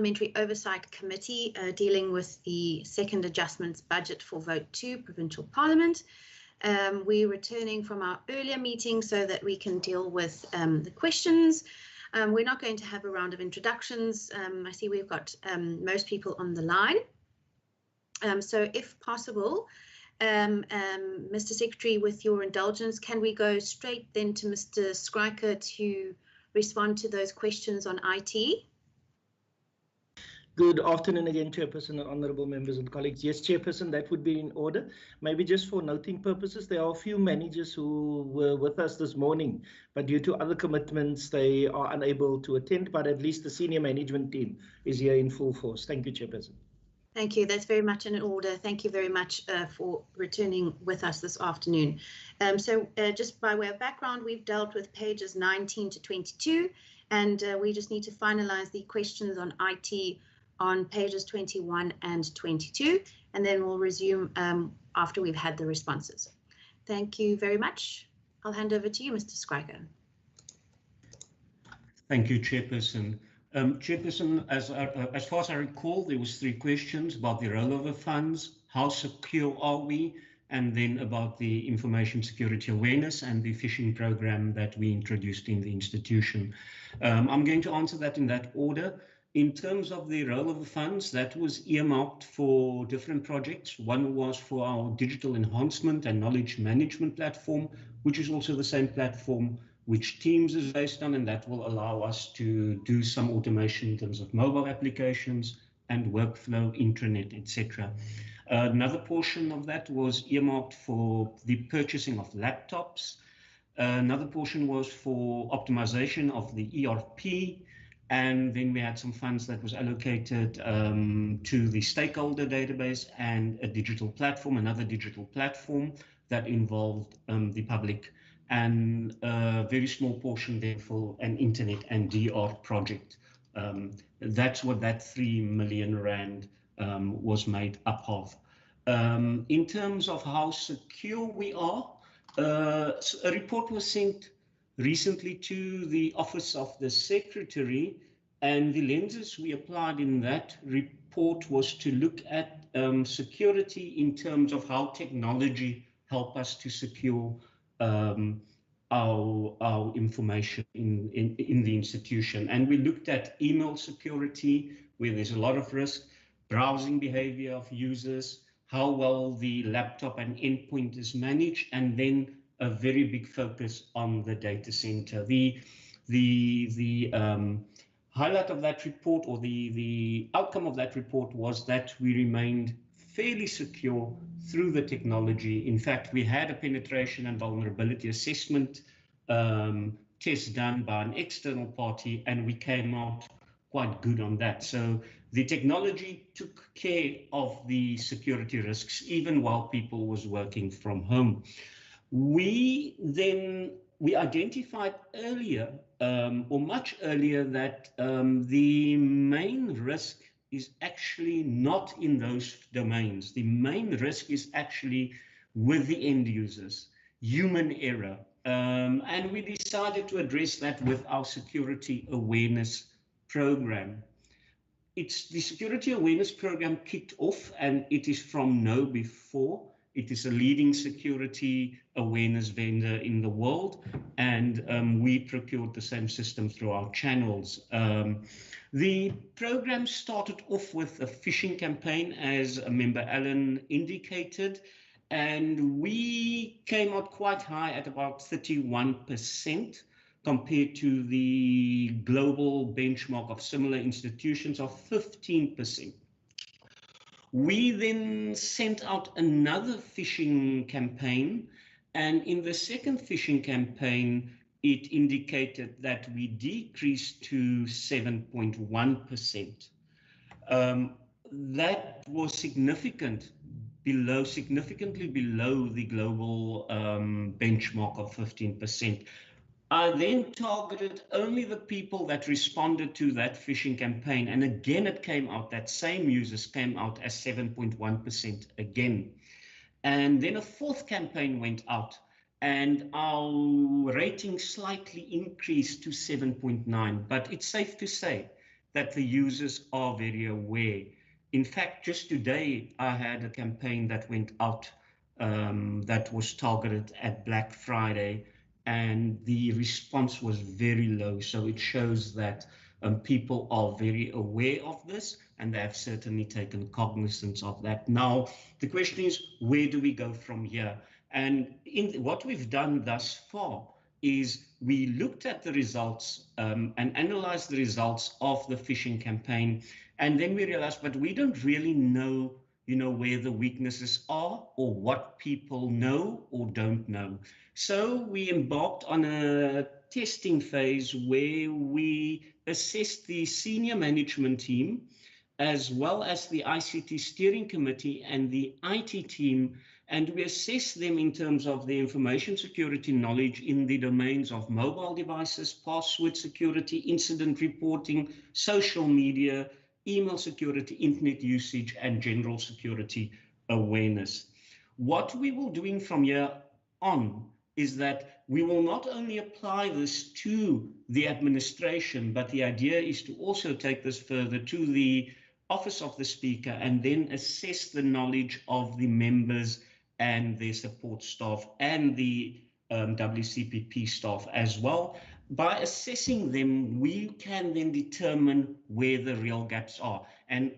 Parliamentary Oversight Committee dealing with the second adjustments budget for Vote 2, Provincial Parliament. We're returning from our earlier meeting so that we can deal with the questions. We're not going to have a round of introductions. I see we've got most people on the line. So if possible, Mr. Secretary, with your indulgence, can we go straight then to Mr. Schreiker to respond to those questions on IT? Good afternoon again, Chairperson and honourable members and colleagues. Yes, Chairperson, that would be in order. Maybe just for noting purposes, there are a few managers who were with us this morning, but due to other commitments, they are unable to attend, but at least the senior management team is here in full force. Thank you, Chairperson. Thank you. That's very much in order. Thank you very much for returning with us this afternoon. Just by way of background, we've dealt with pages 19 to 22, and we just need to finalise the questions on IT on pages 21 and 22, and then we'll resume after we've had the responses. Thank you very much. I'll hand over to you, Mr. Schreiker. Thank you, Chairperson. Chairperson, as far as I recall, there was 3 questions about the rollover funds, how secure are we, and then about the information security awareness and the phishing program that we introduced in the institution. I'm going to answer that in that order. In terms of the rollover funds, that was earmarked for different projects. One was for our digital enhancement and knowledge management platform, which is also the same platform which Teams is based on, and that will allow us to do some automation in terms of mobile applications and workflow, intranet, etc. Another portion of that was earmarked for the purchasing of laptops. Another portion was for optimization of the ERP. And then we had some funds that was allocated to the stakeholder database and a digital platform, another digital platform that involved the public, and a very small portion there for an internet and DR project. That's what that 3 million rand was made up of. In terms of how secure we are, a report was sent recently to the Office of the Secretary, and the lenses we applied in that report was to look at security in terms of how technology help us to secure our information in the institution. And we looked at email security, where there's a lot of risk, browsing behavior of users, how well the laptop and endpoint is managed, and then a very big focus on the data center. The highlight of that report, or the outcome of that report, was that we remained fairly secure through the technology. In fact, we had a penetration and vulnerability assessment test done by an external party, and we came out quite good on that. So the technology took care of the security risks, even while people was working from home. We identified earlier, or much earlier, that the main risk is actually not in those domains. The main risk is actually with the end users, human error. And we decided to address that with our security awareness program. It's the security awareness program kicked off, and it is from KnowBe4. It is a leading security awareness vendor in the world, and we procured the same system through our channels. The program started off with a phishing campaign, as Member Allen indicated, and we came out quite high at about 31% compared to the global benchmark of similar institutions of 15%. We then sent out another phishing campaign, and in the second phishing campaign, it indicated that we decreased to 7.1%. That was significantly below the global benchmark of 15%. I then targeted only the people that responded to that phishing campaign. And again, it came out, that same users came out as 7.1% again. And then a fourth campaign went out, and our rating slightly increased to 7.9. But it's safe to say that the users are very aware. In fact, just today, I had a campaign that went out that was targeted at Black Friday, and the response was very low. So it shows that people are very aware of this, and they have certainly taken cognizance of that. Now, the question is, where do we go from here? And what we've done thus far is we looked at the results and analyzed the results of the phishing campaign, and then we realized, but we don't really know, where the weaknesses are or what people know or don't know. So we embarked on a testing phase where we assessed the senior management team, as well as the ICT steering committee and the IT team, and we assess them in terms of the information security knowledge in the domains of mobile devices, password security, incident reporting, social media, email security, internet usage, and general security awareness. What we will be doing from here on is that we will not only apply this to the administration, but the idea is to also take this further to the Office of the Speaker and then assess the knowledge of the members and their support staff and the WCPP staff as well. By assessing them, we can then determine where the real gaps are. And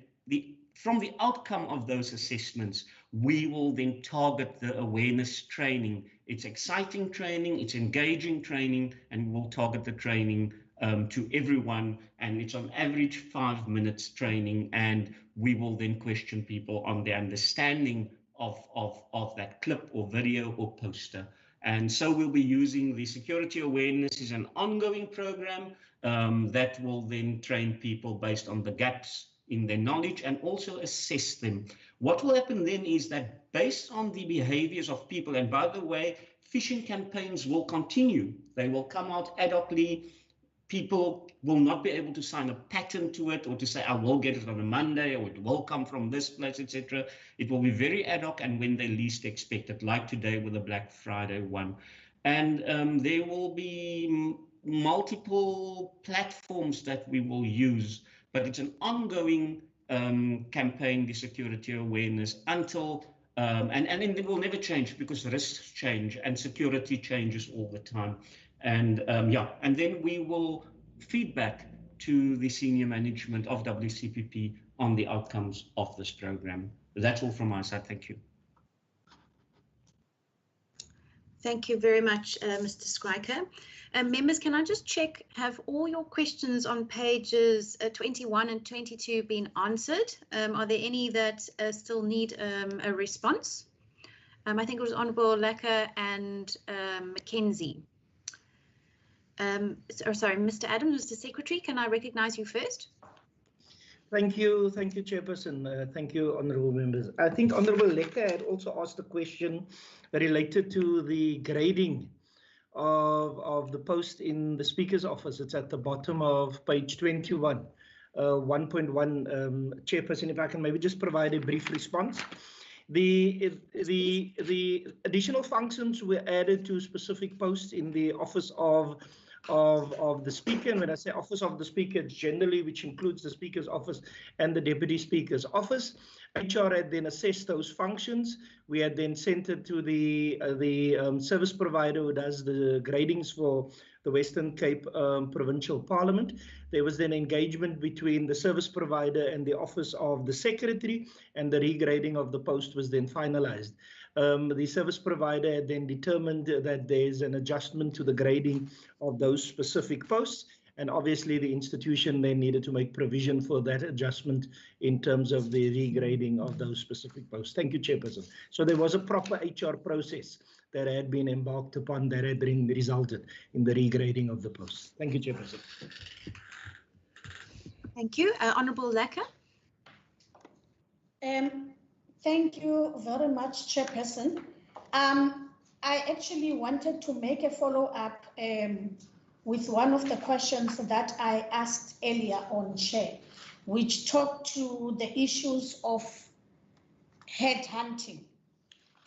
from the outcome of those assessments, we will then target the awareness training. It's exciting training, it's engaging training, and we'll target the training to everyone, and it's on average 5 minutes training, and we will then question people on their understanding of that clip or video or poster. And so we'll be using the security awareness as an ongoing program that will then train people based on the gaps in their knowledge and also assess them. What will happen then is that based on the behaviors of people, and by the way, phishing campaigns will continue. They will come out ad hocly. People will not be able to sign a pattern to it or to say, I will get it on a Monday, or it will come from this place, etc. It will be very ad hoc and when they least expect it, like today with the Black Friday one. And there will be multiple platforms that we will use, but it's an ongoing campaign, the security awareness, until, and it will never change because risks change and security changes all the time. And and then we will feedback to the senior management of WCPP on the outcomes of this program. That's all from my side. Thank you. Thank you very much, Mr. Schreiker. Members, can I just check, have all your questions on pages 21 and 22 been answered? Are there any that still need a response? I think it was Honourable Lekker and Mackenzie. Sorry, Mr. Adams, Mr. Secretary, can I recognise you first? Thank you, Chairperson. Thank you, honourable members. I think Honourable Lekker had also asked a question related to the grading of the post in the Speaker's office. It's at the bottom of page 21, 1.1. Chairperson, if I can maybe just provide a brief response. The additional functions were added to specific posts in the office of the Speaker, and when I say Office of the Speaker, it's generally which includes the Speaker's office and the Deputy Speaker's office. HR had then assessed those functions. We had then sent it to the service provider who does the gradings for the Western Cape Provincial Parliament. There was then engagement between the service provider and the Office of the Secretary, and the regrading of the post was then finalized. The service provider had then determined that there's an adjustment to the grading of those specific posts, and obviously the institution then needed to make provision for that adjustment in terms of the regrading of those specific posts. Thank you, Chairperson. So there was a proper HR process that had been embarked upon that had been resulted in the regrading of the posts. Thank you, Chairperson. Thank you. Honourable Lekker. Thank you very much, Chairperson. I actually wanted to make a follow-up with one of the questions that I asked earlier on, Chair, which talked to the issues of headhunting.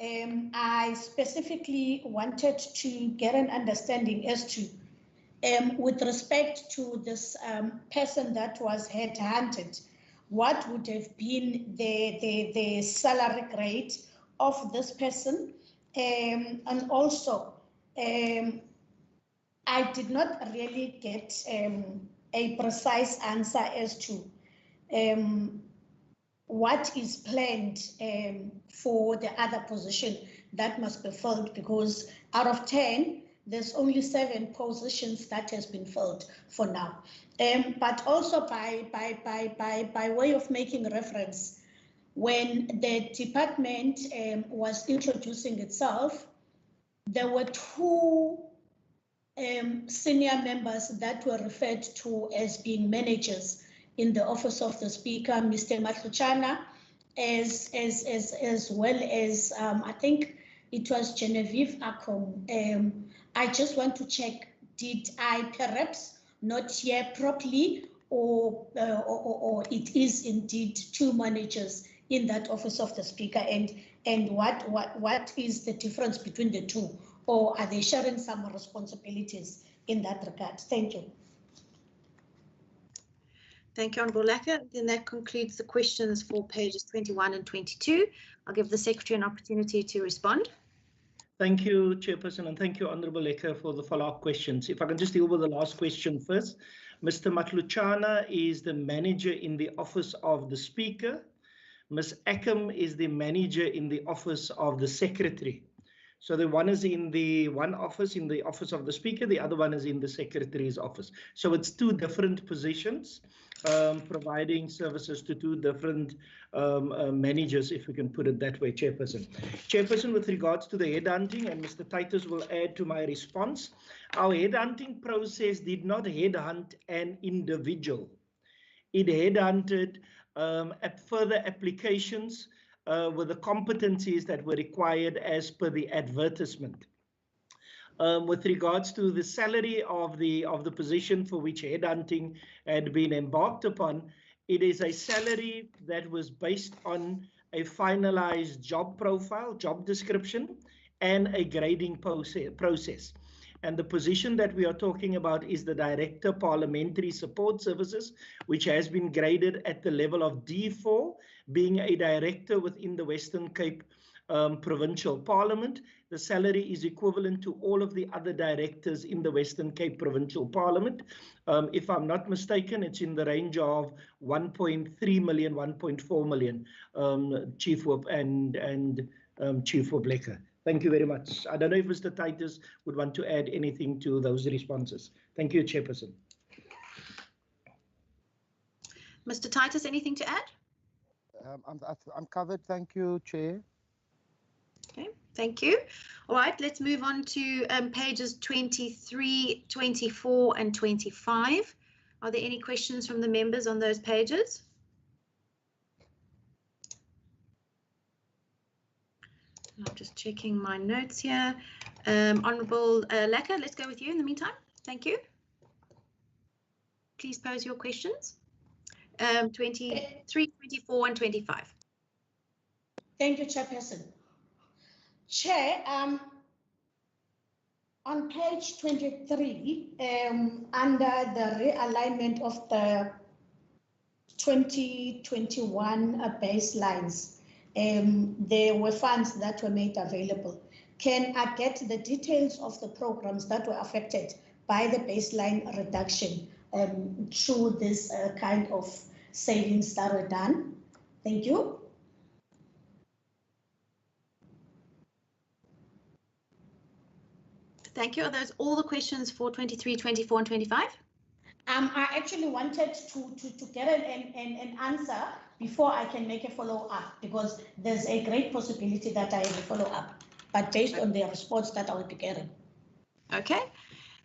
I specifically wanted to get an understanding as to with respect to this person that was headhunted, what would have been the salary grade of this person? And also, I did not really get a precise answer as to what is planned for the other position that must be filled, because out of 10, there's only 7 positions that has been filled for now. But also by way of making reference, when the department was introducing itself, there were 2 senior members that were referred to as being managers in the office of the Speaker, Mr. Matluchana, as well as I think it was Genevieve Akom. I just want to check, did I perhaps not hear properly, or it is indeed 2 managers in that office of the Speaker, and what is the difference between the 2, or are they sharing some responsibilities in that regard? Thank you. Thank you, Honourable Lecker. Then that concludes the questions for pages 21 and 22. I'll give the Secretary an opportunity to respond. Thank you, Chairperson, and thank you, Honourable Lecker, for the follow-up questions. If I can just deal with the last question first. Mr. Matluchana is the manager in the office of the Speaker. Ms. Akom is the manager in the office of the Secretary. So the one is in the one office, in the office of the Speaker, the other one is in the Secretary's office. So it's 2 different positions, providing services to 2 different managers, if we can put it that way, Chairperson. Chairperson, with regards to the headhunting, and Mr. Titus will add to my response, our headhunting process did not headhunt an individual. It headhunted further applications with the competencies that were required as per the advertisement. With regards to the salary of the position for which headhunting had been embarked upon, it is a salary that was based on a finalized job profile, job description, and a grading process. And the position that we are talking about is the Director Parliamentary Support Services, which has been graded at the level of D4, being a director within the Western Cape Provincial Parliament. The salary is equivalent to all of the other directors in the Western Cape Provincial Parliament. If I'm not mistaken, it's in the range of 1.3 million, 1.4 million, Chief Whip and Chief Whip Lecker. Thank you very much. I don't know if Mr. Titus would want to add anything to those responses. Thank you, Chairperson. Mr. Titus, anything to add? I'm covered. Thank you, Chair. Okay, thank you. All right, let's move on to pages 23, 24 and 25. Are there any questions from the members on those pages? I'm just checking my notes here. Honourable Lecker, let's go with you in the meantime. Thank you. Please pose your questions. 23, 24 and 25. Thank you, Chairperson. Chair, on page 23, under the realignment of the 2021 baselines, there were funds that were made available. Can I get the details of the programs that were affected by the baseline reduction through this kind of savings that were done? Thank you. Thank you. Are those all the questions for 23, 24 and 25? I actually wanted to get an answer before I can make a follow-up, because there's a great possibility that I have a follow-up, but based on the response that I will be getting. Okay.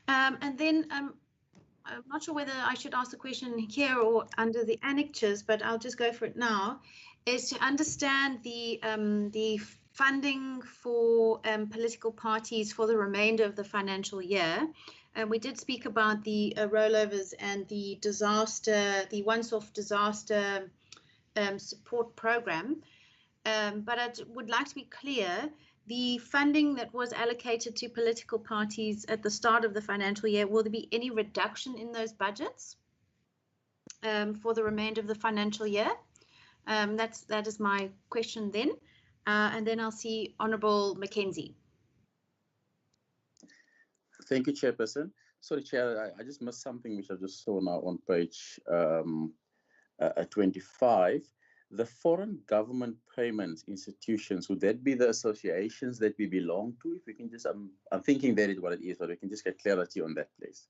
And then I'm not sure whether I should ask the question here or under the annexures, but I'll just go for it now, is to understand the funding for political parties for the remainder of the financial year. We did speak about the rollovers and the once-off disaster support program, but I would like to be clear the funding that was allocated to political parties at the start of the financial year, will there be any reduction in those budgets for the remainder of the financial year? That is my question then. And then I'll see Honourable Mackenzie. Thank you, Chairperson. Sorry, Chair, I just missed something which I just saw now on page 25. The foreign government payments institutions, would that be the associations that we belong to? If we can just, I'm thinking that is what it is, but we can just get clarity on that, please.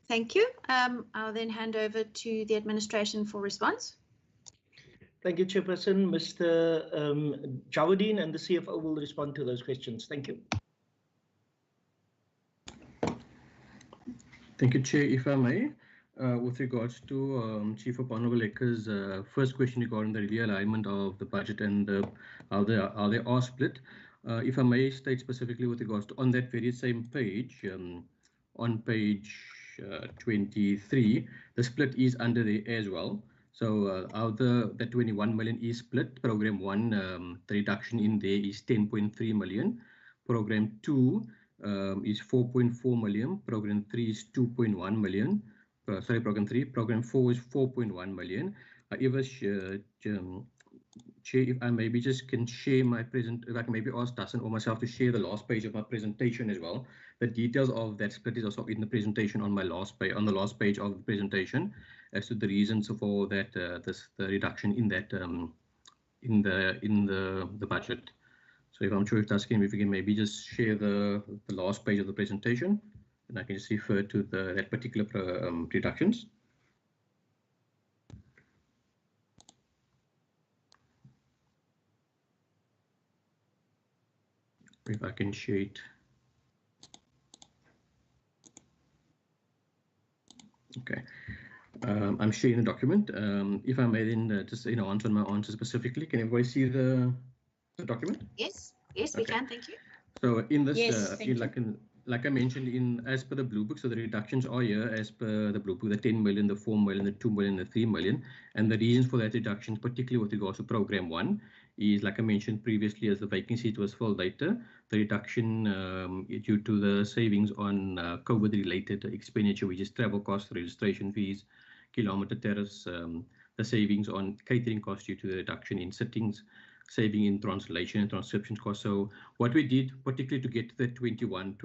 Thank you. I'll then hand over to the administration for response. Thank you, Chairperson. Mr. Jawardine and the CFO will respond to those questions. Thank you. Thank you, Chair. If I may, with regards to Chief of Honourable Lekker's first question regarding the realignment of the budget and how they are split, if I may state specifically with regards to on that very same page, on page 23, the split is under there as well. So out the 21 million is split. Program 1, the reduction in there is 10.3 million. Program 2 is 4.4 million. Program 3 is 2.1 million. Sorry, program 3. Program 4 is 4.1 million. However, Chair, if I maybe just can share my if I can maybe ask Dasan or myself to share the last page of my presentation as well. The details of that split is also in the presentation on my last page, on the last page of the presentation, as to the reasons for that the reduction in that in the budget. So if I'm sure if Dasan, if we can maybe just share the last page of the presentation, and I can just refer to that particular reductions. If I can share it. Okay. I'm sharing the document. If I may then just answer my answer specifically. Can everybody see the document? Yes, yes, we can. Thank you. So in this, Yes, like I mentioned, as per the blue book, so the reductions are here as per the blue book, the 10 million, the 4 million, the 2 million, the 3 million. And the reasons for that reduction, particularly with regards to program 1, is like I mentioned previously, as the vacancy was filled later, the reduction due to the savings on COVID-related expenditure, which is travel costs, registration fees, kilometer tariffs, the savings on catering costs due to the reduction in sittings, saving in translation and transcription costs. So what we did, particularly to get to the 21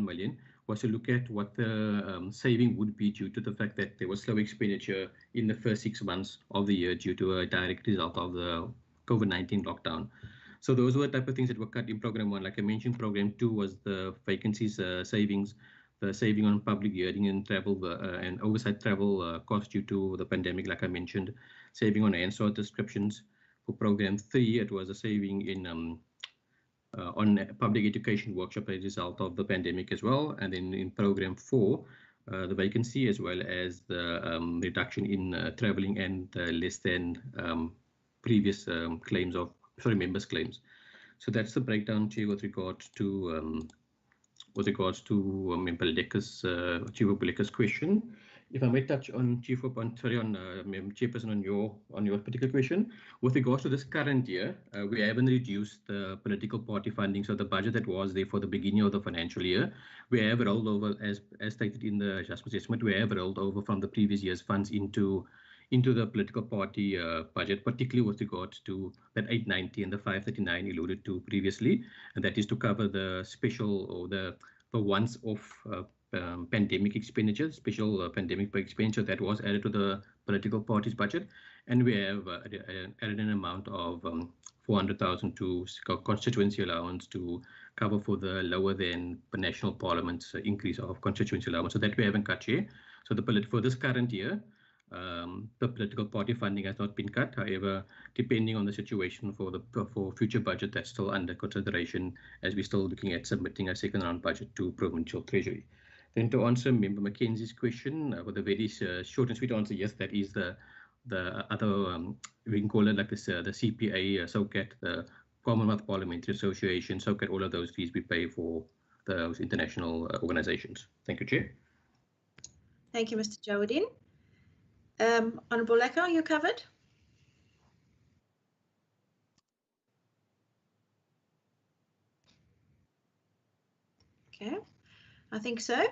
million, was to look at what the saving would be due to the fact that there was slow expenditure in the first 6 months of the year due to a direct result of the COVID-19 lockdown. So those were the type of things that were cut in program 1. Like I mentioned, program 2 was the vacancies savings, the saving on public hearing and travel and oversight travel costs due to the pandemic, like I mentioned, saving on answer descriptions. For program 3, it was a saving in on public education workshop as a result of the pandemic as well. And then in program 4, the vacancy as well as the reduction in traveling and less than previous claims of, members' claims. So that's the breakdown, Chair, with regards to Member Lekker's Chief of Lekker's question. If I may touch on Chairperson on your particular question, with regards to this current year, we haven't reduced the political party funding. So the budget that was there for the beginning of the financial year, we have rolled over, as stated in the adjustment estimate, we have rolled over from the previous year's funds into the political party budget, particularly with regards to that 890 and the 539 alluded to previously, and that is to cover the special or the once-off pandemic expenditure, special pandemic expenditure that was added to the political party's budget, and we have added an amount of 400,000 to constituency allowance to cover for the lower than the national parliament's increase of constituency allowance. So that we haven't cut here. So for this current year, the political party funding has not been cut. However, depending on the situation for future budget, that's still under consideration as we're still looking at submitting a second round budget to Provincial Treasury. Then to answer Member Mackenzie's question, with a very short and sweet answer, yes, that is the other, we can call it like this, the CPA, SOCAT, the Commonwealth Parliamentary Association, SOCAT, all of those fees we pay for those international organizations. Thank you, Chair. Thank you, Mr. Jawardine. Honourable Lekker, you're covered. Okay, I think so.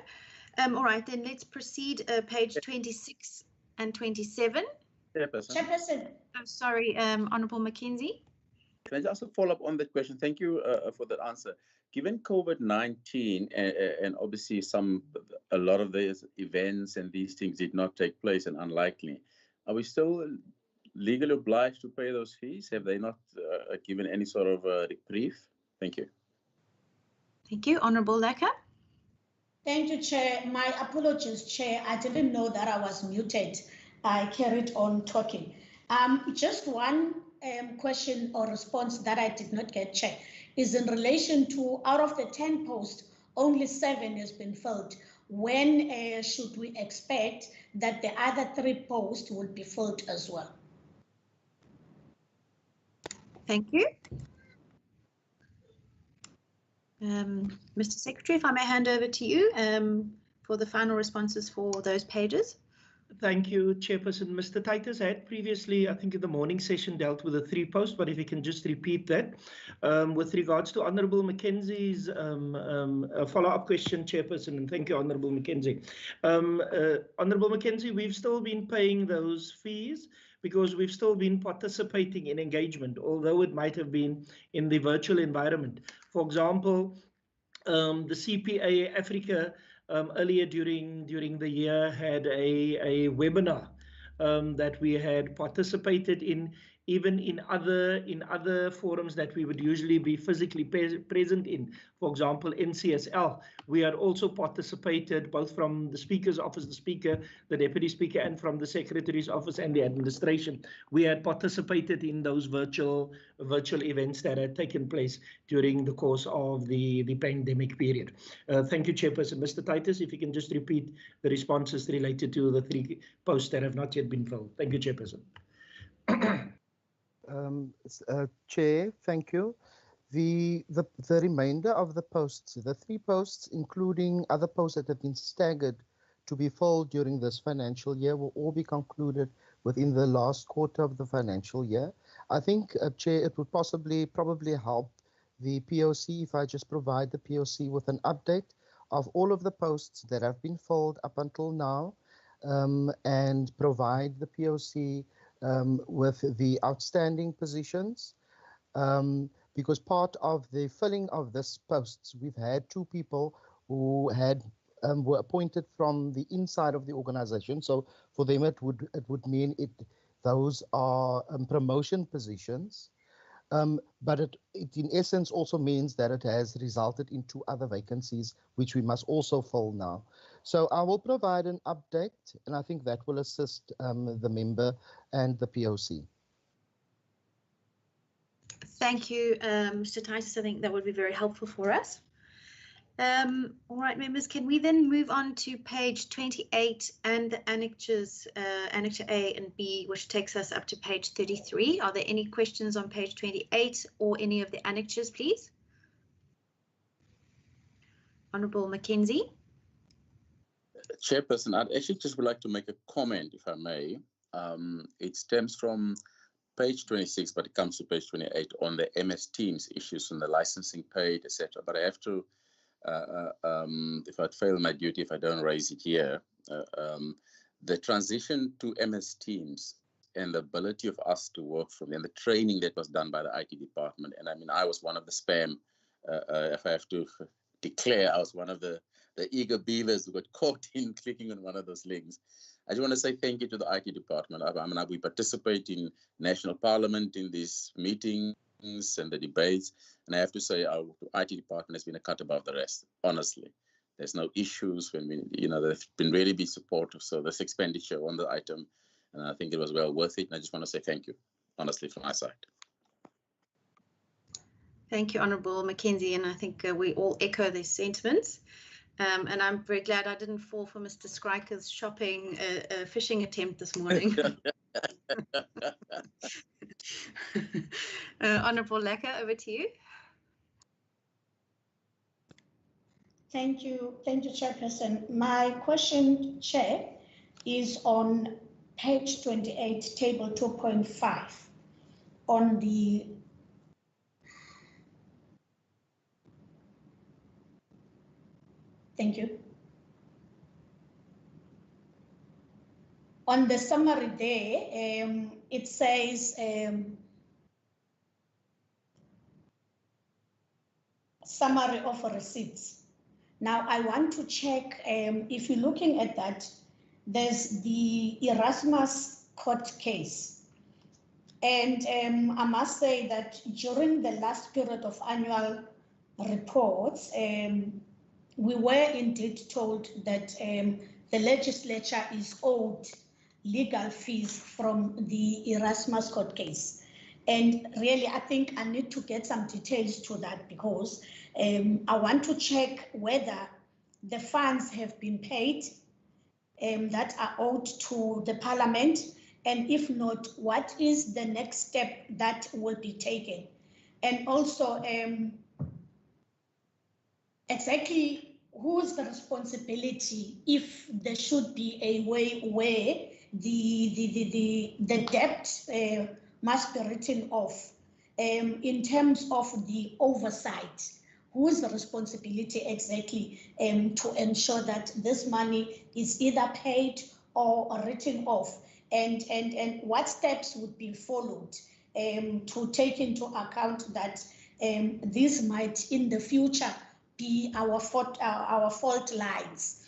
All right, then let's proceed. Page 26 and 27. Chairperson. I'm sorry, Honourable Mackenzie. Can I just follow up on that question? Thank you for that answer. Given COVID-19 and obviously a lot of these events and these things did not take place and unlikely, are we still legally obliged to pay those fees? Have they not given any sort of reprieve? Thank you. Thank you. Honourable Lecker. Thank you, Chair. My apologies, Chair. I didn't know that I was muted. I carried on talking. Just one question or response that I did not get, Chair, is in relation to out of the 10 posts, only 7 has been filled. When should we expect that the other 3 posts will be filled as well? Thank you. Mr. Secretary, if I may hand over to you for the final responses for those pages. Thank you, Chairperson. Mr. Titus had previously, I think in the morning session, dealt with the 3 posts, but if you can just repeat that. With regards to Honourable Mackenzie's follow-up question, Chairperson, and thank you, Honourable Mackenzie. Honourable Mackenzie, we've still been paying those fees because we've still been participating in engagement, although it might have been in the virtual environment. For example, the CPA Africa earlier during the year had a webinar that we had participated in, even in other forums that we would usually be physically present in. For example, NCSL, we had also participated both from the Speaker's office, the Speaker, the Deputy Speaker, and from the Secretary's office and the administration. We had participated in those virtual events that had taken place during the course of the pandemic period. Thank you, Chairperson. Mr. Titus, if you can just repeat the responses related to the 3 posts that have not yet been filled. Thank you, Chairperson. Chair, thank you. The remainder of the posts, the 3 posts, including other posts that have been staggered to be filled during this financial year, will all be concluded within the last quarter of the financial year. I think, Chair, it would probably help the POC if I just provide the POC with an update of all of the posts that have been filled up until now, and provide the POC with the outstanding positions, because part of the filling of this posts, we've had 2 people who were appointed from the inside of the organization. So for them, it would mean those are promotion positions, but it in essence also means that it has resulted in 2 other vacancies, which we must also fill now. So I will provide an update, and I think that will assist the member and the POC. Thank you, Mr. Titus. I think that would be very helpful for us. All right, members, can we then move on to page 28 and the annexures, Annexure A and B, which takes us up to page 33. Are there any questions on page 28 or any of the annexures, please? Honourable Mackenzie. Chairperson, I'd actually just would like to make a comment, if I may. It stems from page 26, but it comes to page 28 on the MS Teams issues and the licensing paid, etc. But I have to, if I'd fail my duty, if I don't raise it here, the transition to MS Teams and the ability of us to work from them, and the training that was done by the IT department. And I mean, I was one of the spam, if I have to declare, I was one of the eager beavers who got caught in clicking on one of those links. I just want to say thank you to the IT department. I mean, we participate in National Parliament in these meetings and the debates, and I have to say our IT department has been a cut above the rest, honestly. There's no issues when they've been really supportive. So this expenditure on the item, and I think it was well worth it. And I just want to say thank you, honestly, from my side. Thank you, Honourable Mackenzie, and I think we all echo these sentiments. And I'm very glad I didn't fall for Mr. Skriker's shopping phishing attempt this morning. Honourable Lecker, over to you. Thank you, Chairperson. My question, Chair, is on page 28, table 2.5, on the Thank you. On the summary there, it says summary of receipts. Now I want to check if you're looking at that, there's the Erasmus court case. And I must say that during the last period of annual reports, we were indeed told that the legislature is owed legal fees from the Erasmus court case. And really, I think I need to get some details to that because I want to check whether the funds have been paid that are owed to the Parliament, and if not, what is the next step that will be taken? And also, exactly whose the responsibility if there should be a way where the debt must be written off in terms of the oversight? Who is the responsibility exactly to ensure that this money is either paid or written off? And what steps would be followed to take into account that this might in the future be our fault lines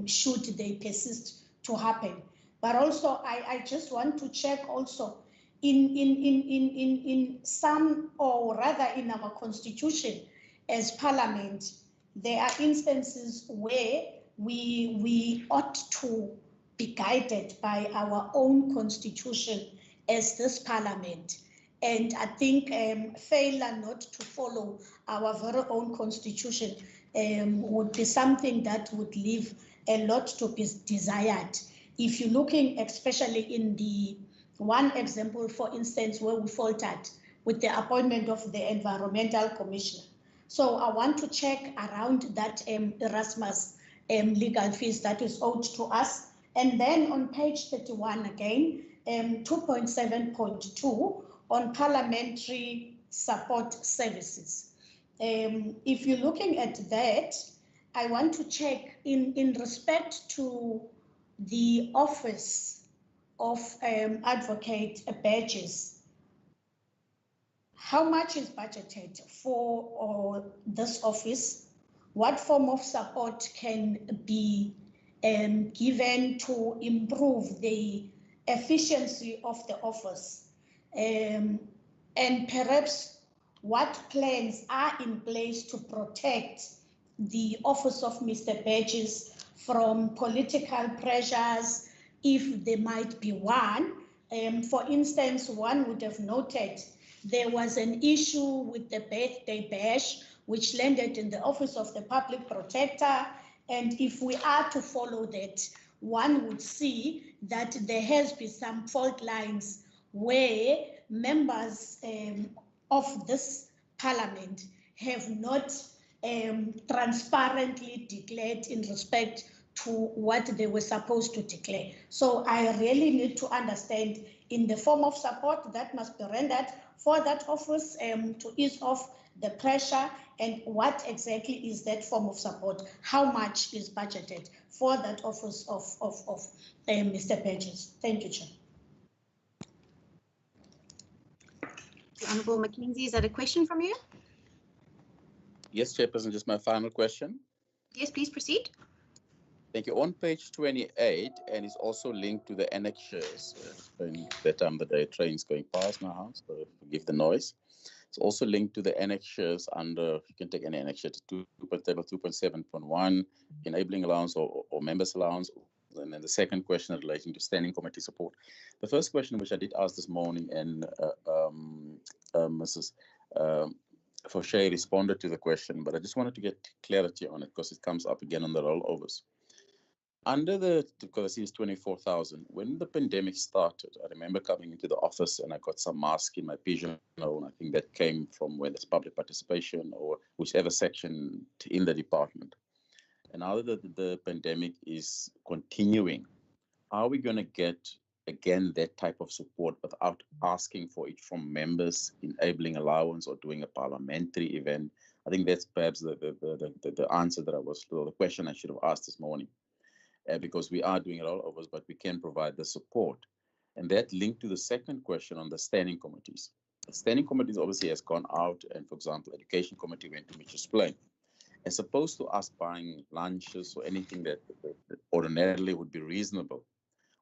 should they persist to happen? But also, I just want to check also in some, or rather in our constitution as Parliament, there are instances where we ought to be guided by our own constitution as this Parliament. And I think failure not to follow our very own constitution would be something that would leave a lot to be desired. If you're looking especially in the one example, for instance, where we faltered with the appointment of the Environmental Commissioner. So I want to check around that Erasmus legal fees that is owed to us. And then on page 31 again, 2.7.2 on parliamentary support services. If you're looking at that, I want to check in respect to the office of advocate badges. How much is budgeted for this office? What form of support can be given to improve the efficiency of the office? And perhaps what plans are in place to protect the office of Mr. Badges from political pressures, if there might be one? For instance, one would have noted there was an issue with the birthday bash, which landed in the Office of the Public Protector. And if we are to follow that, one would see that there has been some fault lines where members of this Parliament have not transparently declared in respect to what they were supposed to declare. So I really need to understand in the form of support that must be rendered for that office to ease off the pressure, and what exactly is that form of support? How much is budgeted for that office of Mr. Badges? Thank you, Chair. Honourable Mackenzie, is that a question from you? Yes, Chairperson, just my final question. Yes, please proceed. Thank you. On page 28, and it's also linked to the annexures. That time of the day, trains going past my house, so forgive the noise. It's also linked to the annexures under, you can take any annexure to table 2.7.1, enabling allowance or members allowance. And then the second question relating to standing committee support. The first question, which I did ask this morning, and Mrs. Fauché responded to the question, but I just wanted to get clarity on it because it comes up again on the rollovers. Under the, because I see it's 24,000, when the pandemic started, I remember coming into the office and I got some mask in my pigeon, and I think that came from whether it's public participation or whichever section in the department. And now that the pandemic is continuing, are we going to get, again, that type of support without asking for it from members, enabling allowance or doing a parliamentary event? I think that's perhaps the answer that the question I should have asked this morning, because we are doing rollovers, but we can provide the support. And that linked to the second question on the standing committees. The standing committees obviously has gone out, and for example, Education Committee went to Mitchell's Plain. As opposed to us buying lunches or anything that ordinarily would be reasonable,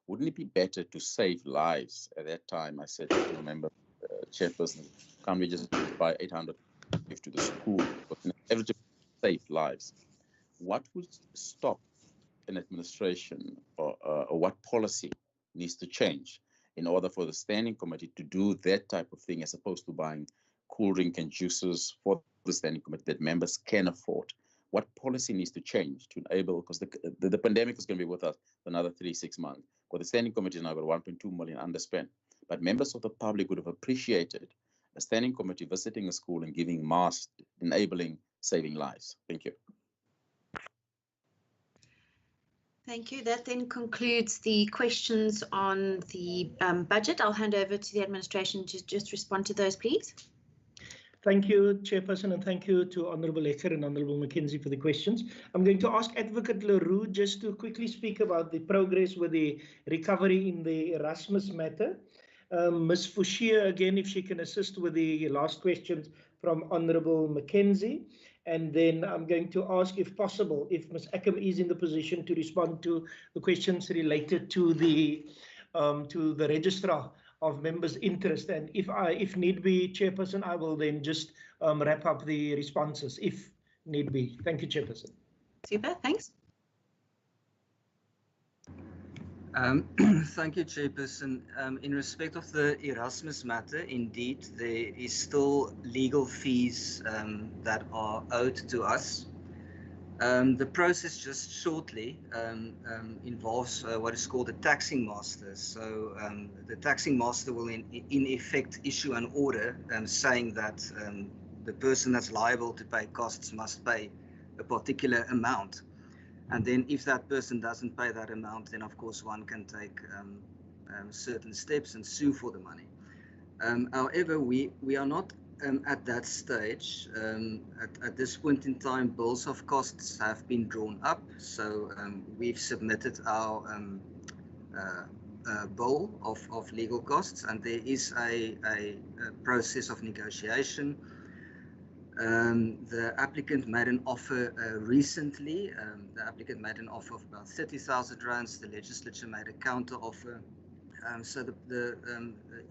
wouldn't it be better to save lives? At that time, I said to remember, chairperson, can't we just buy 800 to the school? But inevitably save lives. What would stop an administration, or what policy needs to change in order for the standing committee to do that type of thing, as opposed to buying cool drink and juices for the standing committee that members can afford? What policy needs to change to enable, because the pandemic is going to be with us for another 3-6 months. Well, the standing committee is now got 1.2 million underspent, but members of the public would have appreciated a standing committee visiting a school and giving masks, enabling saving lives. Thank you. Thank you. That then concludes the questions on the budget. I'll hand over to the administration to just respond to those, please. Thank you, Chairperson, and thank you to Honourable Ecker and Honourable Mackenzie for the questions. I'm going to ask Advocate Leroux just to quickly speak about the progress with the recovery in the Erasmus matter. Ms. Fouchier, again, if she can assist with the last questions from Honourable Mackenzie. And then I'm going to ask, if possible, if Ms. Ackham is in the position to respond to the questions related to the registrar of members' interest. And if need be, Chairperson, I will then just wrap up the responses, if need be. Thank you, Chairperson. Super, thanks. Thank you, Chairperson. In respect of the Erasmus matter, indeed, there is still legal fees that are owed to us. The process just shortly involves what is called a taxing master. So the taxing master will in effect issue an order saying that the person that's liable to pay costs must pay a particular amount. And then if that person doesn't pay that amount, then of course one can take certain steps and sue for the money. However, we are not at that stage. At this point in time, bills of costs have been drawn up. So we've submitted our bill of legal costs, and there is a process of negotiation. The applicant made an offer recently. The applicant made an offer of about 30,000 rands. The legislature made a counter offer. So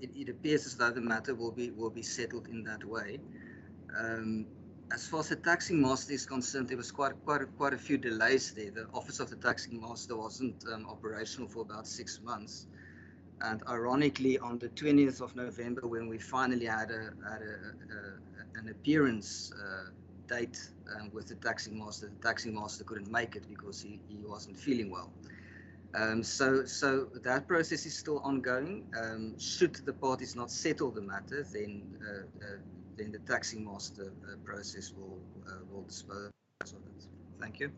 it appears as though the matter will be settled in that way. As far as the taxing master is concerned, there was quite a few delays there. The office of the taxing master wasn't operational for about 6 months. And ironically, on the 20th of November, when we finally had an appearance date with the taxing master couldn't make it because he wasn't feeling well. So that process is still ongoing. Should the parties not settle the matter, then the taxing master process will dispose of it. Thank you.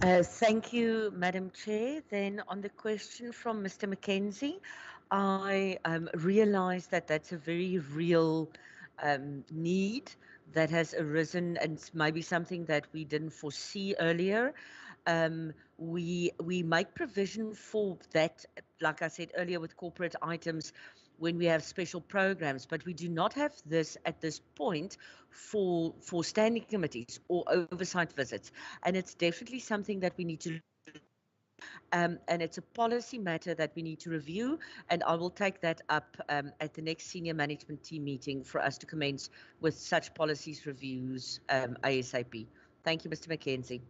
Thank you, Madam Chair. Then on the question from Mr. Mackenzie, I realise that that's a very real need that has arisen, and maybe something that we didn't foresee earlier. We make provision for that, like I said earlier, with corporate items when we have special programs, but we do not have this at this point for standing committees or oversight visits. And it's definitely something that we need to and it's a policy matter that we need to review, and I will take that up at the next senior management team meeting for us to commence with such policies reviews ASAP. Thank you, Mr. Mackenzie.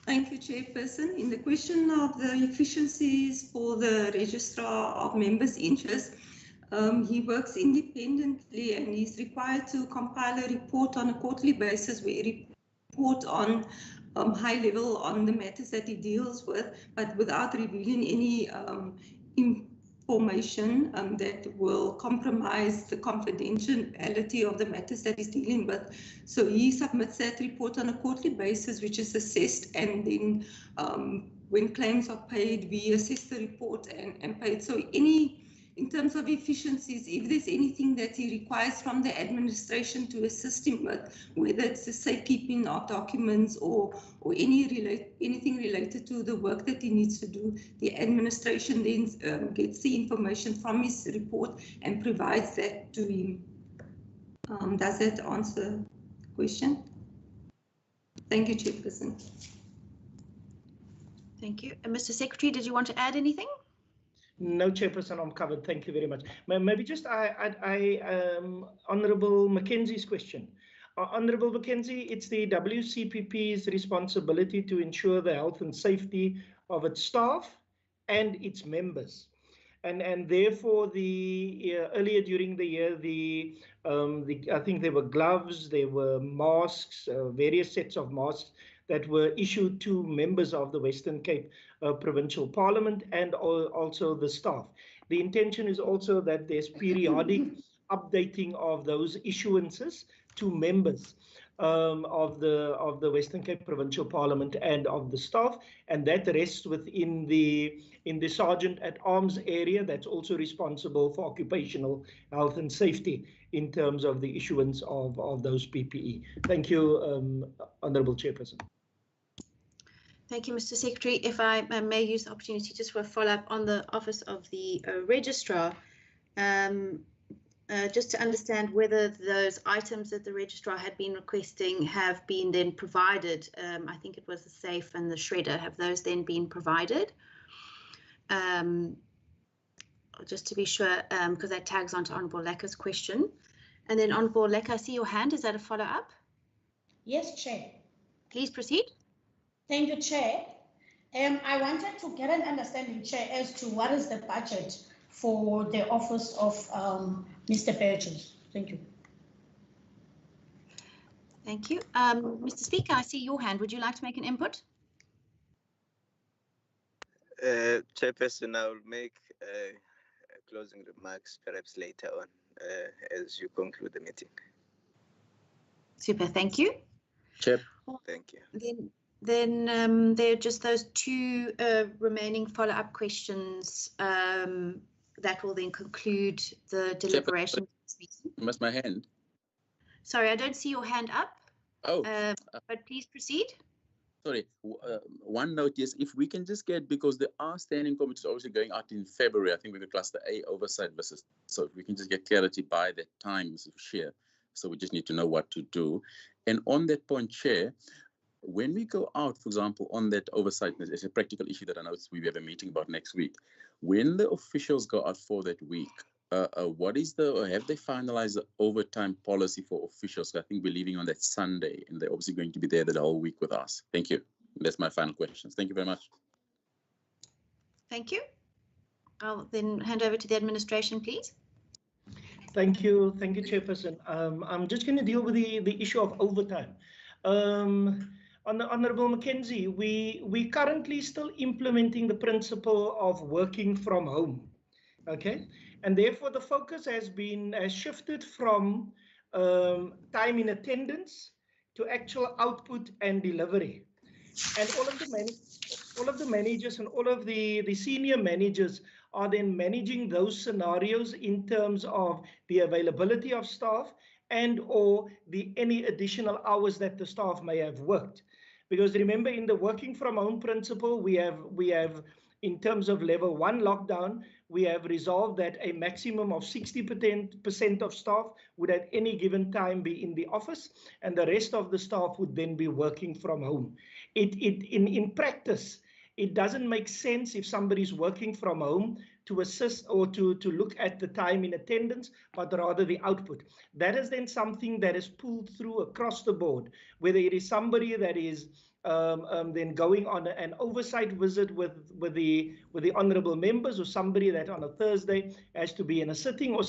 Thank you, Chairperson. In the question of the efficiencies for the Registrar of Members' Interest, he works independently and he's required to compile a report on a quarterly basis where he reports on high level on the matters that he deals with, but without revealing any information that will compromise the confidentiality of the matters that he's dealing with. So he submits that report on a quarterly basis, which is assessed, and then when claims are paid, we assess the report and pay it. So in terms of efficiencies, if there's anything that he requires from the administration to assist him with, whether it's the safekeeping of documents or anything related to the work that he needs to do, the administration then gets the information from his report and provides that to him. Does that answer the question? Thank you, Chairperson. Thank you. And Mr. Secretary, did you want to add anything? No, Chairperson, I'm covered. Thank you very much. Maybe just Honourable Mackenzie's question. Honourable Mackenzie, it's the WCPP's responsibility to ensure the health and safety of its staff and its members. And therefore, earlier during the year, I think there were gloves, there were masks, various sets of masks that were issued to members of the Western Cape Provincial Parliament and also the staff. The intention is also that there's periodic updating of those issuances to members of the Western Cape Provincial Parliament and of the staff, and that rests within the Sergeant at Arms area that's also responsible for occupational health and safety in terms of the issuance of those PPE. Thank you, Honourable Chairperson. Thank you, Mr. Secretary. If I may use the opportunity just for a follow-up on the Office of the Registrar, just to understand whether those items that the Registrar had been requesting have been then provided. I think it was the safe and the shredder. Have those then been provided? Just to be sure, because that tags onto Honourable Lekker's question. And then Honourable Lekker, I see your hand. Is that a follow-up? Yes, Chair. Please proceed. Thank you, Chair. I wanted to get an understanding, Chair, as to what is the budget for the office of Mr. Burgess. Thank you. Thank you. Mr. Speaker, I see your hand. Would you like to make an input? Chairperson, I will make closing remarks perhaps later on as you conclude the meeting. Super, thank you. Chair, thank you. Then there are just those two remaining follow-up questions that will then conclude the deliberation. You missed my hand. Sorry, I don't see your hand up. Oh. But please proceed. Sorry, one note, yes, if we can just get, because there are standing committees obviously going out in February, I think we could cluster A, oversight versus, so if we can just get clarity by that time, Mr. Chair, so we just need to know what to do. And on that point, Chair, when we go out, for example, on that oversight, it's a practical issue that I know we have a meeting about next week. When the officials go out for that week, what is have they finalized the overtime policy for officials? I think we're leaving on that Sunday, and they're obviously going to be there the whole week with us. Thank you. That's my final questions. Thank you very much. Thank you. I'll then hand over to the administration, please. Thank you, Chairperson. I'm just going to deal with the issue of overtime. Honourable Mackenzie, we currently still implementing the principle of working from home, okay? And therefore the focus has shifted from time in attendance to actual output and delivery. And all of the managers and all of the senior managers are then managing those scenarios in terms of the availability of staff and or any additional hours that the staff may have worked. Because remember, in the working from home principle, we have in terms of level 1 lockdown, we have resolved that a maximum of 60% of staff would at any given time be in the office, and the rest of the staff would then be working from home. In practice, it doesn't make sense if somebody's working from home to assist or to look at the time in attendance, but rather the output. That is then something that is pulled through across the board, whether it is somebody that is then going on an oversight visit with the honourable members, or somebody that on a Thursday has to be in a sitting, or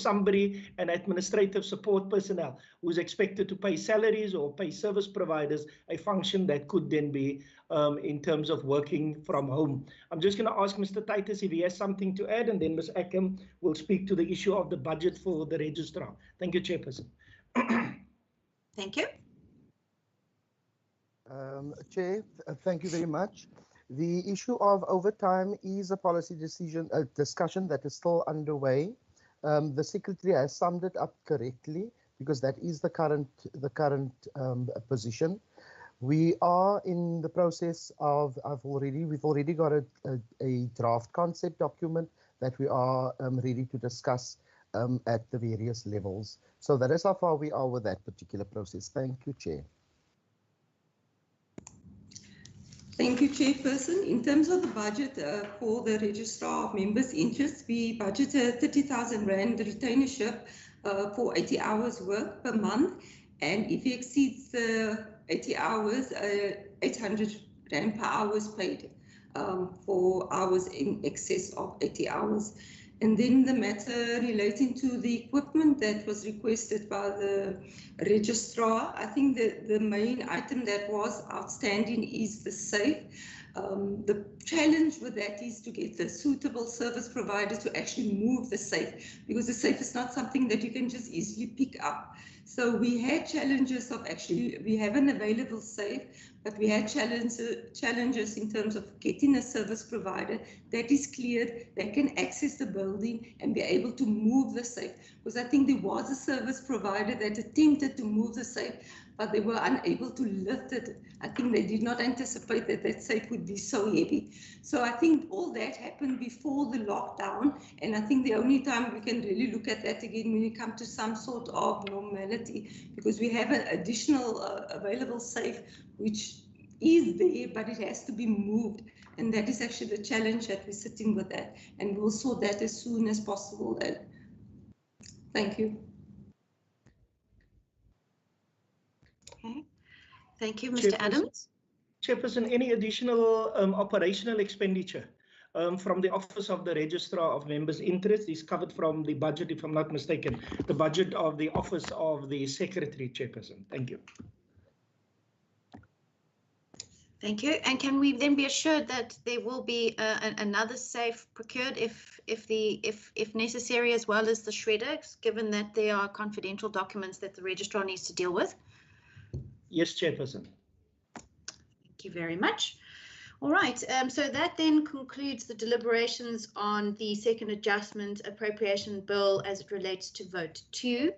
an administrative support personnel who's expected to pay salaries or pay service providers, a function that could then be in terms of working from home. I'm just going to ask Mr. Titus if he has something to add, and then Ms. Ackham will speak to the issue of the budget for the registrar. Thank you, Chairperson. Thank you. Chair, thank you very much. The issue of overtime is a policy discussion that is still underway. The Secretary has summed it up correctly because that is the current position. We are in the process of, we've already got a draft concept document that we are ready to discuss at the various levels. So that is how far we are with that particular process. Thank you, Chair. Thank you, Chairperson. In terms of the budget for the Registrar of Members' Interests, we budgeted 30,000 Rand retainership for 80 hours work per month. And if he exceeds the 80 hours, 800 Rand per hour is paid for hours in excess of 80 hours. And then the matter relating to the equipment that was requested by the registrar, I think the main item that was outstanding is the safe. The challenge with that is to get the suitable service provider to actually move the safe, because the safe is not something that you can just easily pick up. So we had challenges of actually, we have an available safe, but we had challenges in terms of getting a service provider that is cleared, that can access the building and be able to move the safe. Because I think there was a service provider that attempted to move the safe, but they were unable to lift it. I think they did not anticipate that that safe would be so heavy. So I think all that happened before the lockdown. And I think the only time we can really look at that again when we come to some sort of normality, because we have an additional available safe, which is there, but it has to be moved. And that is actually the challenge that we're sitting with that. And we'll sort that as soon as possible. Thank you. Okay. Thank you, Mr. Adams. Chairperson, any additional operational expenditure from the Office of the Registrar of Members' Interests is covered from the budget, if I'm not mistaken, the budget of the Office of the Secretary, Chairperson. Thank you. Thank you. And can we then be assured that there will be another safe procured if necessary, as well as the shredder, given that there are confidential documents that the registrar needs to deal with? Yes, Chairperson. Thank you very much. All right, so that then concludes the deliberations on the second adjustment appropriation bill as it relates to vote 2.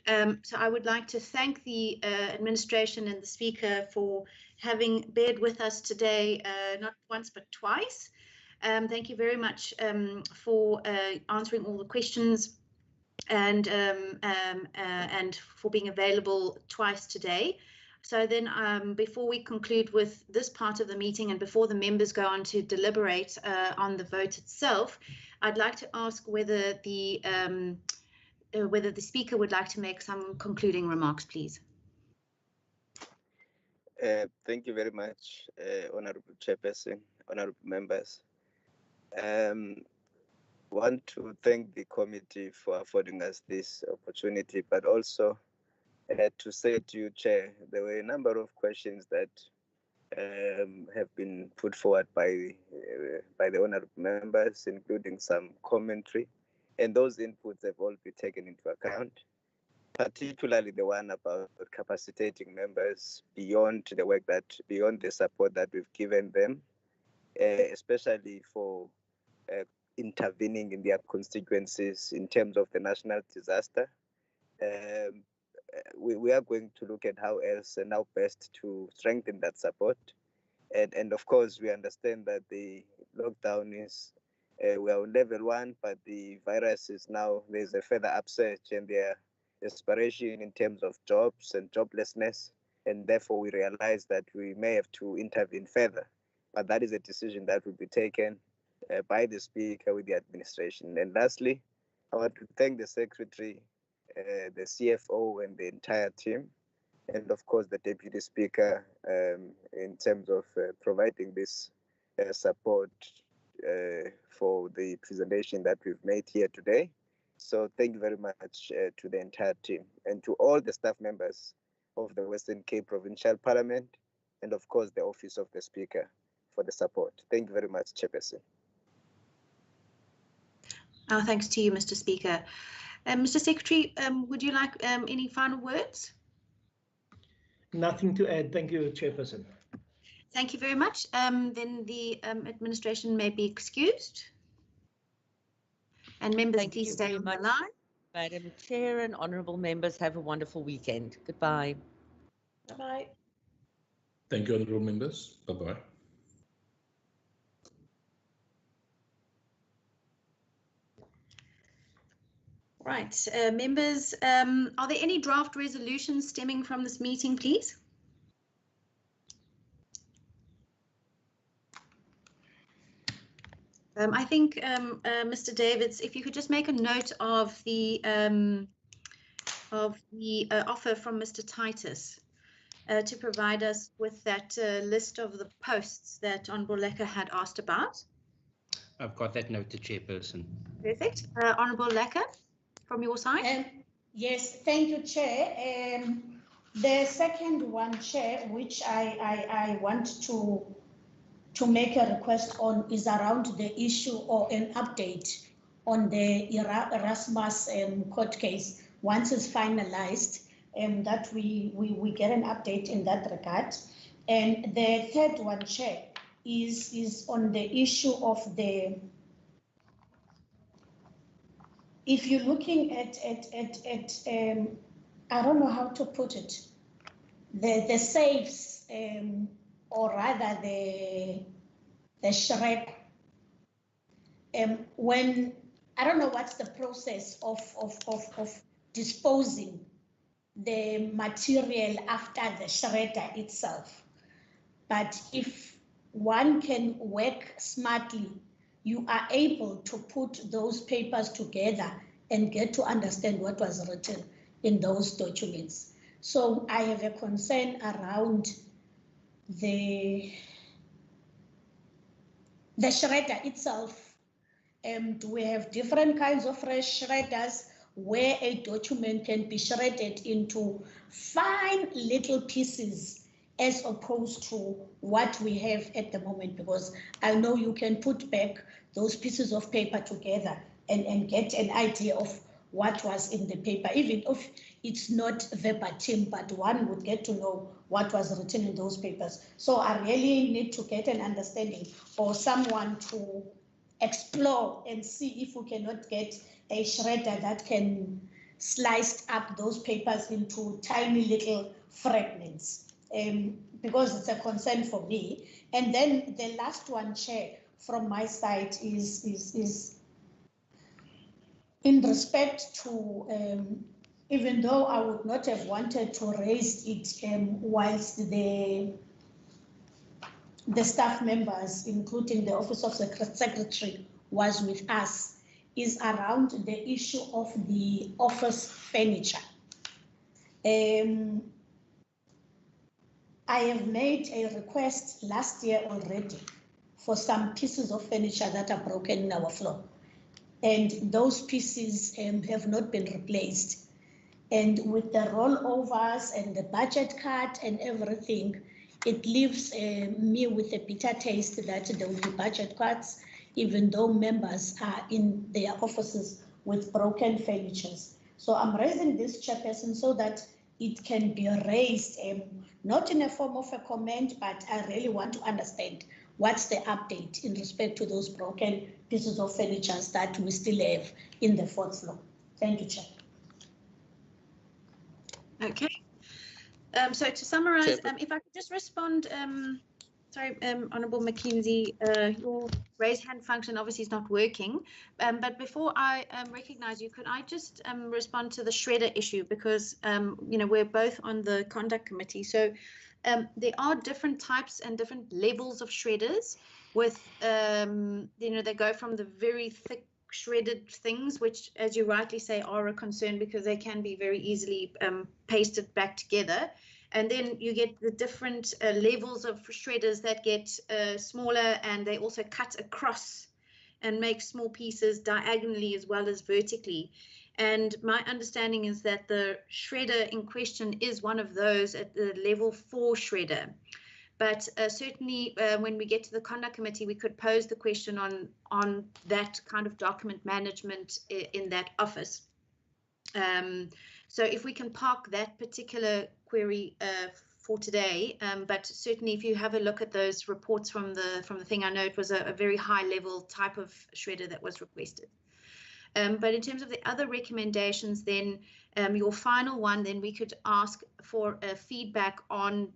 So I would like to thank the administration and the Speaker for having bared with us today, not once but twice. Thank you very much for answering all the questions and for being available twice today. So then before we conclude with this part of the meeting and before the members go on to deliberate on the vote itself, I'd like to ask whether the Speaker would like to make some concluding remarks, please. Thank you very much, Honourable Chairperson, Honourable Members. Want to thank the committee for affording us this opportunity, but also to say to you, Chair, there were a number of questions that have been put forward by the honourable members, including some commentary, and those inputs have all been taken into account, particularly the one about capacitating members beyond the support that we've given them, especially for intervening in their constituencies in terms of the national disaster. We are going to look at how else and how best to strengthen that support. And of course, we understand that the lockdown is, we are on level 1, but the virus is now, there's a further upsurge and their desperation in terms of jobs and joblessness. And therefore, we realize that we may have to intervene further. But that is a decision that will be taken by the Speaker with the administration. And lastly, I want to thank the Secretary, the CFO and the entire team, and of course the Deputy Speaker in terms of providing this support for the presentation that we've made here today. So thank you very much to the entire team and to all the staff members of the Western Cape Provincial Parliament and of course the Office of the Speaker for the support. Thank you very much, Chairperson. Thanks to you, Mr. Speaker. Mr. Secretary, would you like any final words? Nothing to add. Thank you, Chairperson. Thank you very much. Then the administration may be excused. And members, Thank please you stay very on the much, line. Madam Chair, and honourable members. Have a wonderful weekend. Goodbye. Bye-bye. Thank you, honourable members. Bye-bye. Right, members, are there any draft resolutions stemming from this meeting, please? I think, Mr. Davids, if you could just make a note of the offer from Mr. Titus to provide us with that list of the posts that Honourable Lecker had asked about. I've got that noted, Chairperson. Perfect. Honourable Lecker, from your side. Yes, thank you, Chair. The second one, Chair, which I want to make a request on is around the issue or an update on the Erasmus court case. Once it's finalized, that we get an update in that regard. And the third one, Chair, is on the issue of the, if you're looking at I don't know how to put it, the safes, or rather the SHREP, when, I don't know what's the process of disposing the material after the shredder itself. But if one can work smartly, you are able to put those papers together and get to understand what was written in those documents. So I have a concern around the shredder itself. Do we have different kinds of shredders where a document can be shredded into fine little pieces as opposed to what we have at the moment? Because I know you can put back those pieces of paper together and get an idea of what was in the paper, even if it's not verbatim, but one would get to know what was written in those papers. So I really need to get an understanding, or someone to explore and see if we cannot get a shredder that can slice up those papers into tiny little fragments, because it's a concern for me. And then the last one, Chair, from my side is in respect to, even though I would not have wanted to raise it whilst the staff members, including the Office of Secretary, was with us, is around the issue of the office furniture. I have made a request last year already for some pieces of furniture that are broken in our floor. And those pieces have not been replaced. And with the rollovers and the budget cut and everything, it leaves me with a bitter taste that there will be budget cuts, even though members are in their offices with broken furniture. So I'm raising this, Chairperson, so that it can be raised, not in a form of a comment, but I really want to understand what's the update in respect to those broken pieces of furniture that we still have in the fourth floor. Thank you, Chair. Okay. So to summarize, if I could just respond, sorry, Honourable Mackenzie, your raise hand function obviously is not working, but before I recognise you, could I just respond to the shredder issue, because you know, we're both on the conduct committee, so there are different types and different levels of shredders with, you know, they go from the very thick shredded things, which, as you rightly say, are a concern because they can be very easily pasted back together. And then you get the different levels of shredders that get smaller, and they also cut across and make small pieces diagonally as well as vertically. And my understanding is that the shredder in question is one of those at the level 4 shredder. But certainly when we get to the conduct committee, we could pose the question on that kind of document management in that office. So if we can park that particular query for today, but certainly if you have a look at those reports from the thing, I know it was a very high level type of shredder that was requested. But in terms of the other recommendations, then your final one, then we could ask for feedback on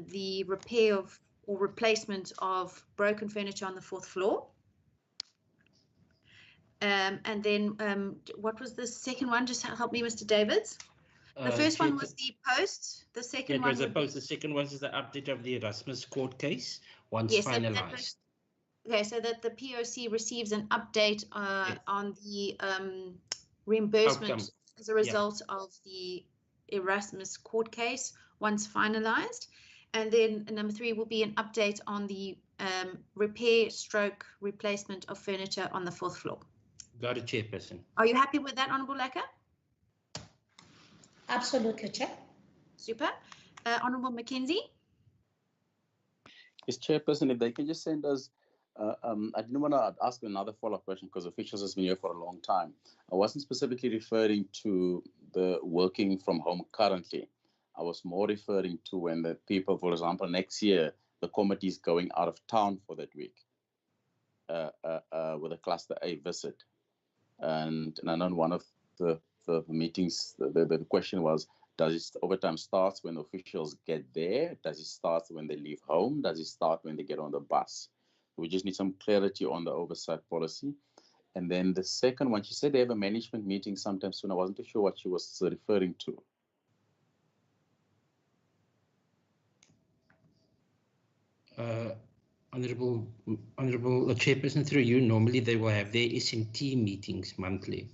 the repair of or replacement of broken furniture on the 4th floor. And then what was the second one? Just help me, Mr. Davids. The first one was the posts. The second one was the post. The second one is the update of the Erasmus court case once finalized. Okay, so that the POC receives an update on the reimbursement as a result of the Erasmus court case once finalized. And then number 3 will be an update on the repair stroke replacement of furniture on the 4th floor. Got it, Chairperson. Are you happy with that, Honourable Lecker? Absolutely, Chair. Super. Honourable Mackenzie? Yes, Chairperson, if they can just send us, I didn't want to ask another follow-up question because officials has been here for a long time. I wasn't specifically referring to the working from home currently. I was more referring to when the people, for example, next year, the committee is going out of town for that week with a Cluster A visit. And I know in one of the meetings, the question was, does it overtime starts when officials get there? Does it start when they leave home? Does it start when they get on the bus? We just need some clarity on the oversight policy. And then the second one, she said they have a management meeting sometime soon. I wasn't too sure what she was referring to. Honourable Chairperson, through you, normally they will have their SMT meetings monthly.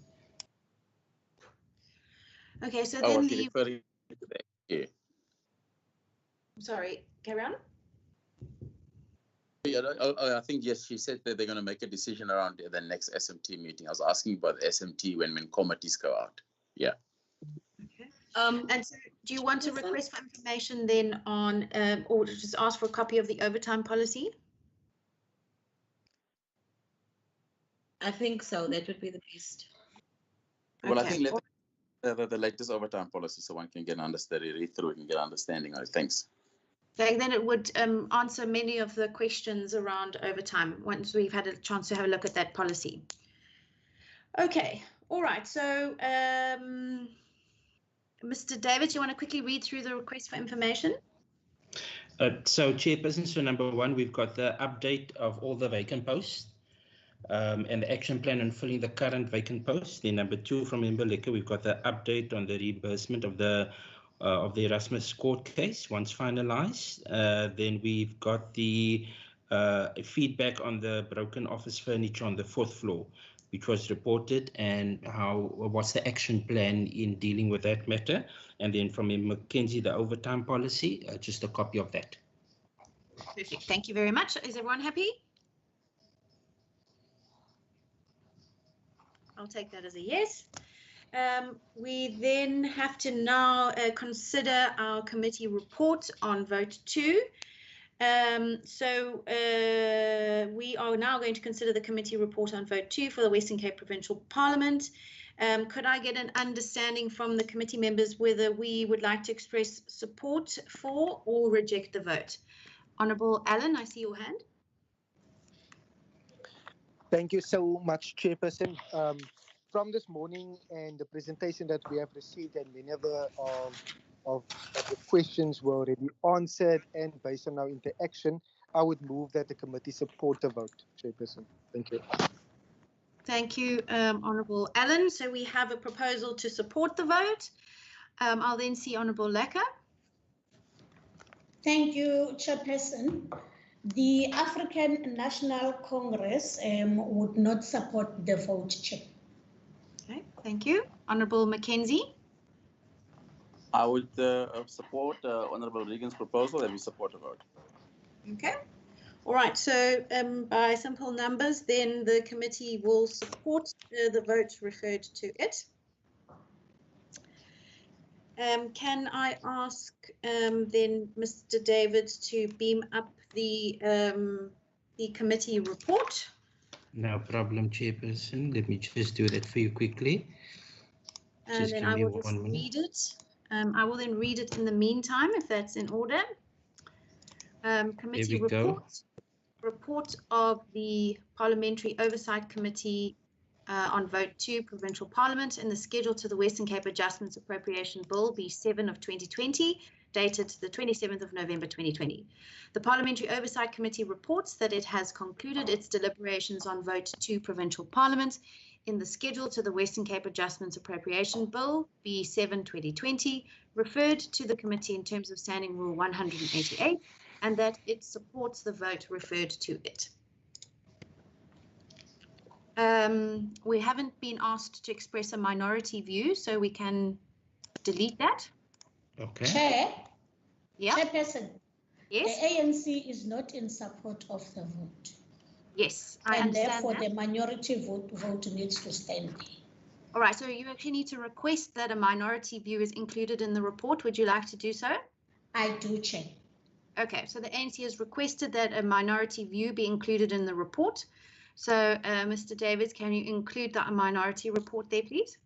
Okay, so then the... referring to that. Yeah. Sorry, carry on. Yeah, I think, yes, she said that they're going to make a decision around the next SMT meeting. I was asking about SMT when committees go out. Yeah. Okay. And so do you want to request for information then on, or just ask for a copy of the overtime policy? I think so. That would be the best. Well, okay. I think the latest overtime policy so one can get an understanding, read through it and get an understanding of it. Thanks. Then it would answer many of the questions around overtime once we've had a chance to have a look at that policy. Okay, all right. So, Mr. David, you want to quickly read through the request for information? So, Chairperson, so number 1, we've got the update of all the vacant posts and the action plan on filling the current vacant posts. Then number 2, from Member Lecker, we've got the update on the reimbursement of the Erasmus court case once finalized. Then we've got the feedback on the broken office furniture on the 4th floor, which was reported, and what's the action plan in dealing with that matter. And then from Mackenzie, the overtime policy, just a copy of that. Perfect. Thank you very much. Is everyone happy? I'll take that as a yes. We then have to now consider our committee report on vote 2. We are now going to consider the committee report on vote 2 for the Western Cape Provincial Parliament. Could I get an understanding from the committee members whether we would like to express support for or reject the vote? Honourable Allen, I see your hand. Thank you so much, Chairperson. From this morning and the presentation that we have received, and many of the questions were already answered, and based on our interaction, I would move that the committee support the vote, Chairperson. Thank you. Thank you, Honourable Allen. So we have a proposal to support the vote. I'll then see Honourable Lecker. Thank you, Chairperson. The African National Congress would not support the vote, Chair. Okay, thank you. Honourable Mackenzie. I would support Honourable Regan's proposal and we support the vote. Okay. All right. So by simple numbers, then the committee will support the vote referred to it. Can I ask then Mr. David to beam up the committee report? No problem, Chairperson. Let me just do that for you quickly. And then I will just read it. I will then read it in the meantime, if that's in order. Committee report of the Parliamentary Oversight Committee on Vote 2 Provincial Parliament in the schedule to the Western Cape Adjustments Appropriation Bill B7 of 2020, dated the 27th of November 2020. The Parliamentary Oversight Committee reports that it has concluded its deliberations on Vote 2 Provincial Parliament in the schedule to the Western Cape Adjustments Appropriation Bill B7 2020, referred to the committee in terms of Standing Rule 188, and that it supports the vote referred to it. We haven't been asked to express a minority view, so we can delete that. Okay. Chair? Yeah. Chairperson? Yes. The ANC is not in support of the vote. Yes, I and understand therefore that. the minority vote needs to stand there. All right, so you actually need to request that a minority view is included in the report. Would you like to do so? I do, Chair. Okay, so the ANC has requested that a minority view be included in the report. So, Mr. Davids, can you include that minority report there, please?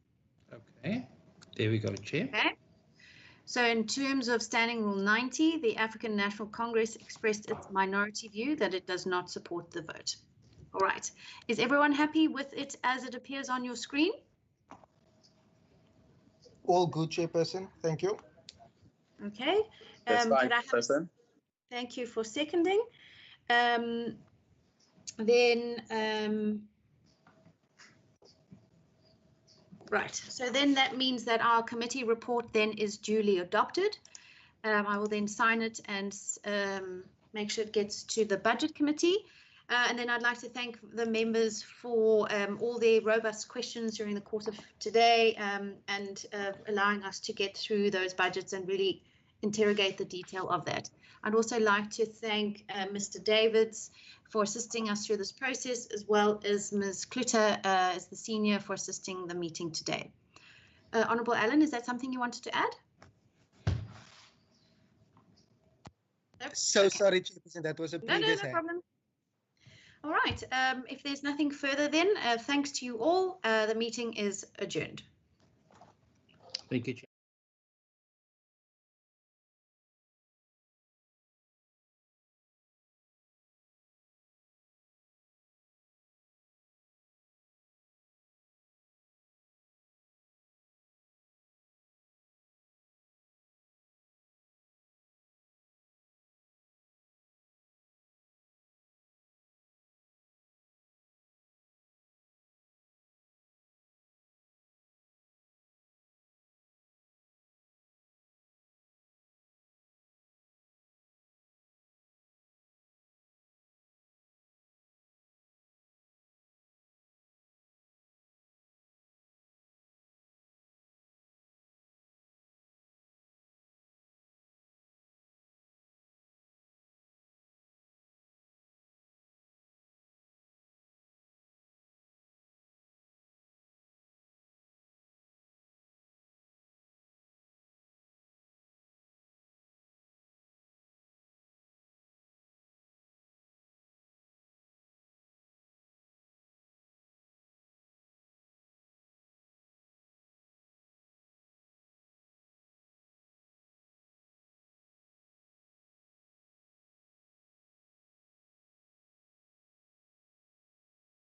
Okay, there we go, Chair. Okay. So in terms of Standing Rule 90, the African National Congress expressed its minority view that it does not support the vote. All right, is everyone happy with it as it appears on your screen? All good, Chairperson. Thank you. Okay. That's fine, could I have Chairperson. Thank you for seconding. Right, so then that means that our committee report then is duly adopted. I will then sign it and make sure it gets to the Budget Committee. And then I'd like to thank the members for all their robust questions during the course of today and allowing us to get through those budgets and really interrogate the detail of that. I'd also like to thank Mr. Davids for assisting us through this process, as well as Ms. Kluter as the senior for assisting the meeting today. Honourable Alan, is that something you wanted to add? Nope. So okay. Sorry, Chairperson, that was a previous No problem. All right, if there's nothing further then, thanks to you all. The meeting is adjourned. Thank you, Chair.